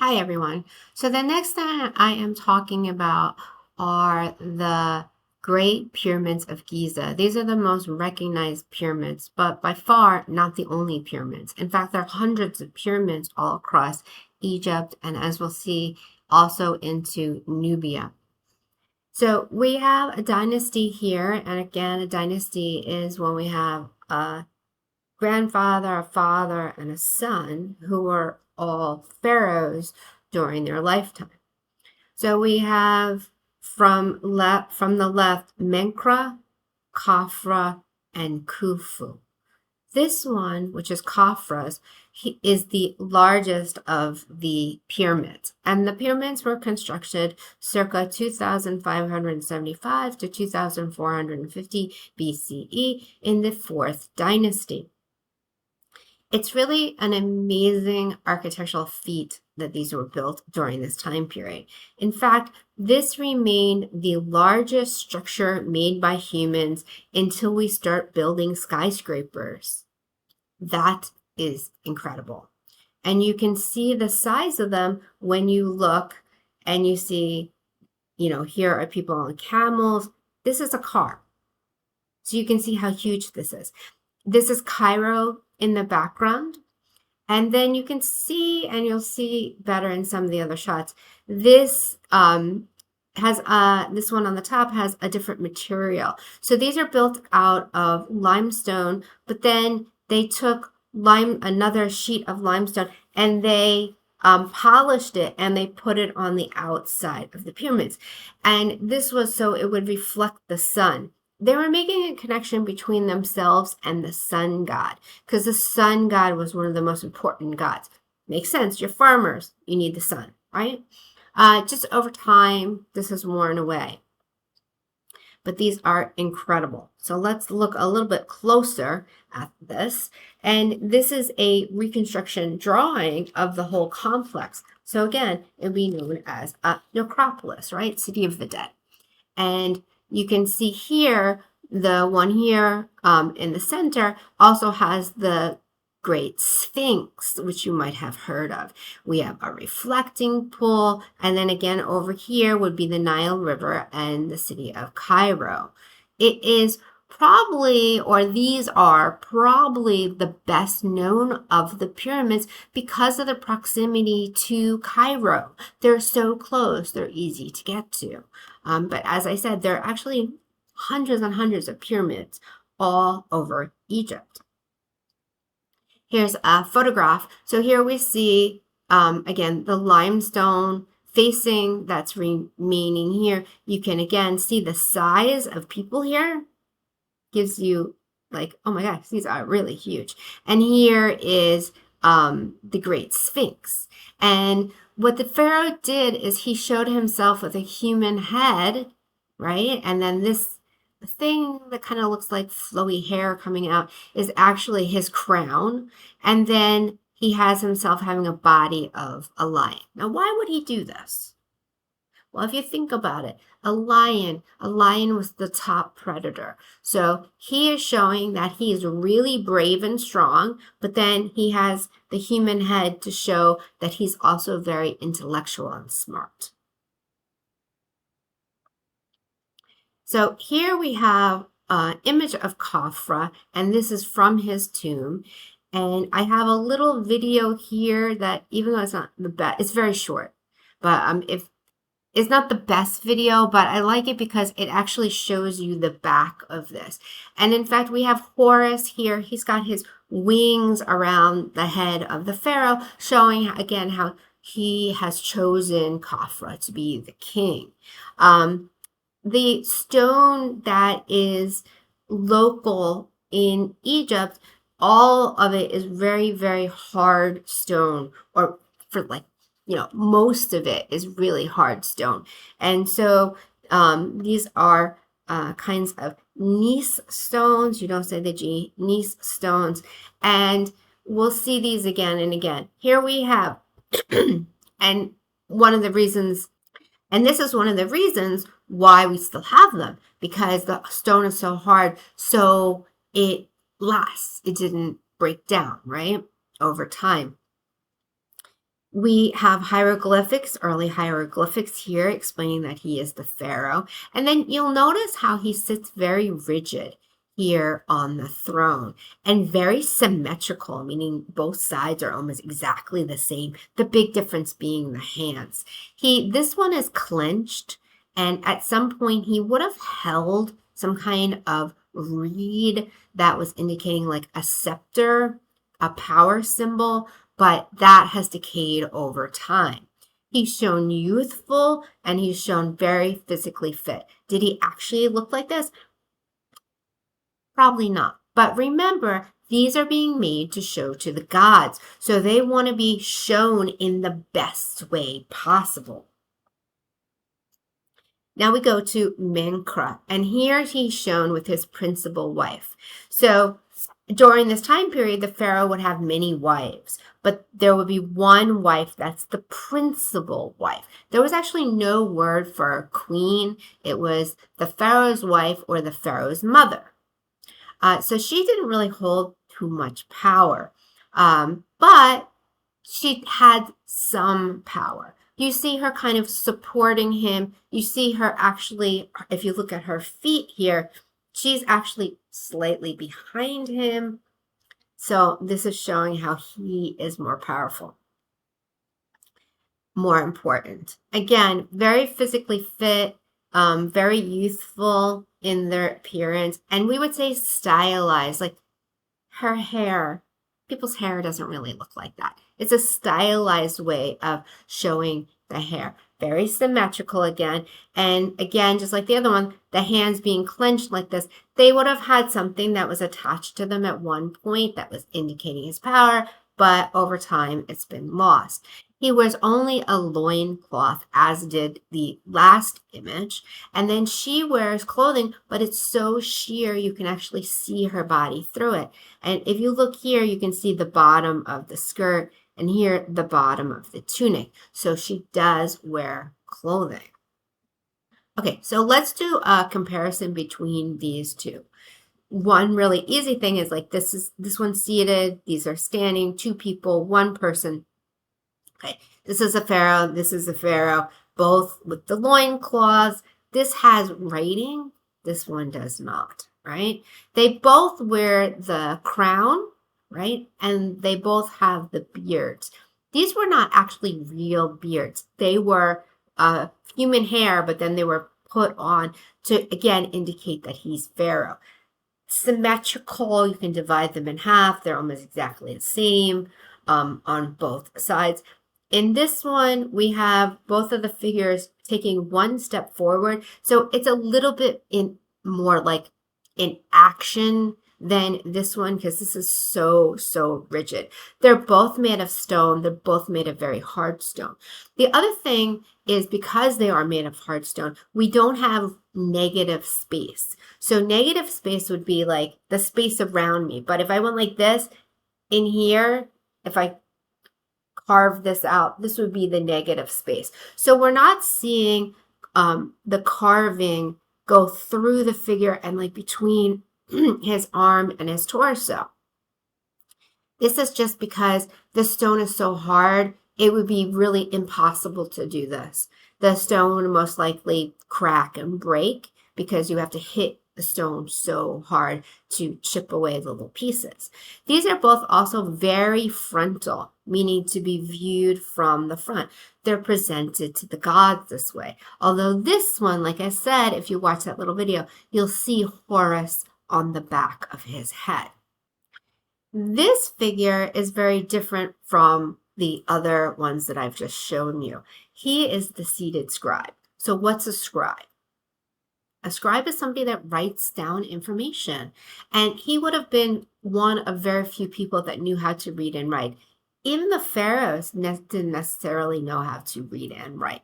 Hi, everyone. So the next thing I am talking about are the Great Pyramids of Giza. These are the most recognized pyramids, but by far not the only pyramids. In fact, there are hundreds of pyramids all across Egypt, and as we'll see, also into Nubia. So we have a dynasty here, and again, a dynasty is when we have a grandfather, a father, and a son who were all pharaohs during their lifetime. So we have from the left Menkra, Khafra, and Khufu. This one, which is Khafra's, is the largest of the pyramids. And the pyramids were constructed circa 2575 to 2450 BCE in the 4th dynasty. It's really an amazing architectural feat that these were built during this time period. In fact, this remained the largest structure made by humans until we start building skyscrapers. That is incredible. And you can see the size of them when you look and you see, here are people on camels. This is a car. So you can see how huge this is. This is Cairo in the background. And then you can see, and you'll see better in some of the other shots, this this one on the top has a different material. So these are built out of limestone, but then they took another sheet of limestone and they polished it and they put it on the outside of the pyramids. And this was so it would reflect the sun. They were making a connection between themselves and the sun god, because the sun god was one of the most important gods. Makes sense. You're farmers. You need the sun, right? Just over time, this has worn away. But these are incredible. So let's look a little bit closer at this. And this is a reconstruction drawing of the whole complex. So again, it would be known as a necropolis, right? City of the dead. And you can see here, the one here in the center also has the Great Sphinx, which you might have heard of. We have a reflecting pool, and then again over here would be the Nile River and the city of Cairo. It is probably, or these are probably the best known of the pyramids because of the proximity to Cairo. They're so close, they're easy to get to. But as I said, there are actually hundreds and hundreds of pyramids all over Egypt. Here's a photograph. So here we see, again, the limestone facing that's remaining here. You can, again, see the size of people here. Gives you like, oh my gosh, these are really huge. And here is the Great Sphinx. And what the Pharaoh did is he showed himself with a human head, right? And then this thing that kind of looks like flowy hair coming out is actually his crown. And then he has himself having a body of a lion. Now, why would he do this? Well, if you think about it, a lion was the top predator. So he is showing that he is really brave and strong, but then he has the human head to show that he's also very intellectual and smart. So here we have an image of Khafra, and this is from his tomb. And I have a little video here that, even though it's not the best, it's very short. But if it's not the best video, but I like it because it actually shows you the back of this. And in fact, we have Horus here. He's got his wings around the head of the pharaoh, showing again how he has chosen Khafra to be the king. The stone that is local in Egypt, all of it is very, very hard stone, or for like, most of it is really hard stone. And so these are kinds of gneiss stones. You don't say the G, gneiss stones. And we'll see these again and again. Here we have, and one of the reasons, and this is one of the reasons why we still have them, because the stone is so hard, so it lasts. It didn't break down, right, over time. We have hieroglyphics, early hieroglyphics here explaining that he is the pharaoh. And then you'll notice how he sits very rigid here on the throne and very symmetrical, meaning both sides are almost exactly the same. The big difference being the hands. This one is clenched, and at some point he would have held some kind of reed that was indicating like a scepter, a power symbol, but that has decayed over time. He's shown youthful and he's shown very physically fit. Did he actually look like this? Probably not. But remember, these are being made to show to the gods. So they want to be shown in the best way possible. Now we go to Menkra, and here he's shown with his principal wife. So during this time period, the pharaoh would have many wives, but there would be one wife that's the principal wife. There was actually no word for a queen. It was the pharaoh's wife or the pharaoh's mother. So she didn't really hold too much power, but she had some power. You see her kind of supporting him. You see her actually, if you look at her feet here, she's actually slightly behind him. So this is showing how he is more powerful, more important. Again, very physically fit, very youthful in their appearance. And we would say stylized, like her hair. People's hair doesn't really look like that. It's a stylized way of showing the hair. Very symmetrical again. And again, just like the other one, the hands being clenched like this, they would have had something that was attached to them at one point that was indicating his power, but over time it's been lost. He wears only a loincloth, as did the last image. And then she wears clothing, but it's so sheer you can actually see her body through it. And if you look here, you can see the bottom of the skirt, and here the bottom of the tunic. So she does wear clothing. Okay, so let's do a comparison between these two. One really easy thing is like this one's seated, these are standing, two people, one person. Okay, this is a pharaoh, this is a pharaoh, both with the loincloths. This has writing, this one does not, right? They both wear the crown, right? And they both have the beards. These were not actually real beards. They were human hair, but then they were put on to, again, indicate that he's pharaoh. Symmetrical, you can divide them in half. They're almost exactly the same on both sides. In this one, we have both of the figures taking one step forward. So it's a little bit more like in action than this one because this is so rigid. They're both made of stone. They're both made of very hard stone. The other thing is because they are made of hard stone, we don't have negative space. So negative space would be like the space around me. But if I went like this in here, if I carve this out, this would be the negative space. So we're not seeing the carving go through the figure and like between his arm and his torso. This is just because the stone is so hard, it would be really impossible to do this. The stone would most likely crack and break because you have to hit the stone so hard to chip away the little pieces. These are both also very frontal, meaning to be viewed from the front. They're presented to the gods this way. Although this one, like I said, if you watch that little video, you'll see Horus on the back of his head. This figure is very different from the other ones that I've just shown you. He is the seated scribe. So what's a scribe? A scribe is somebody that writes down information. And he would have been one of very few people that knew how to read and write. Even the pharaohs didn't necessarily know how to read and write.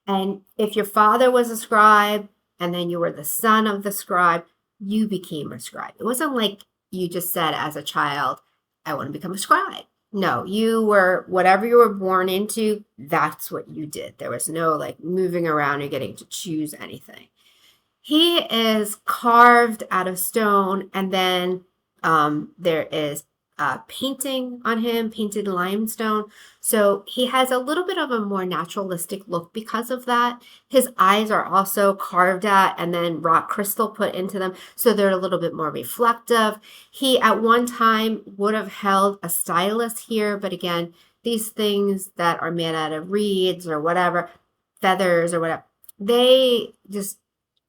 And if your father was a scribe and then you were the son of the scribe, you became a scribe. It wasn't like you just said as a child, I want to become a scribe. No, you were, whatever you were born into, that's what you did. There was no like moving around or getting to choose anything. He is carved out of stone, and then there is painting on him, painted limestone. So he has a little bit of a more naturalistic look because of that. His eyes are also carved at and then rock crystal put into them. So they're a little bit more reflective. He at one time would have held a stylus here, but again, these things that are made out of reeds or whatever, feathers or whatever, they just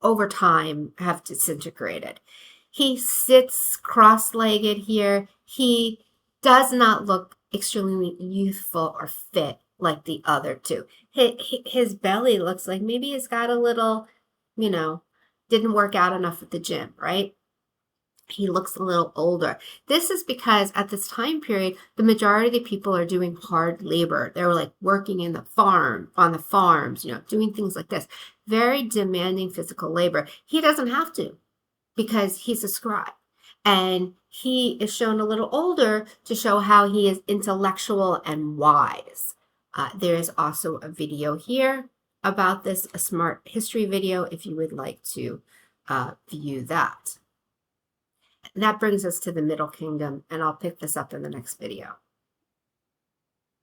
over time have disintegrated. He sits cross-legged here. He does not look extremely youthful or fit like the other two. His belly looks like maybe he's got a little, you know, didn't work out enough at the gym, right? He looks a little older. This is because at this time period, the majority of the people are doing hard labor. They were like working in the farm, on the farms, doing things like this. Very demanding physical labor. He doesn't have to because he's a scribe. And he is shown a little older to show how he is intellectual and wise. There is also a video here about this, a smart history video, if you would like to view that. And that brings us to the Middle Kingdom, and I'll pick this up in the next video.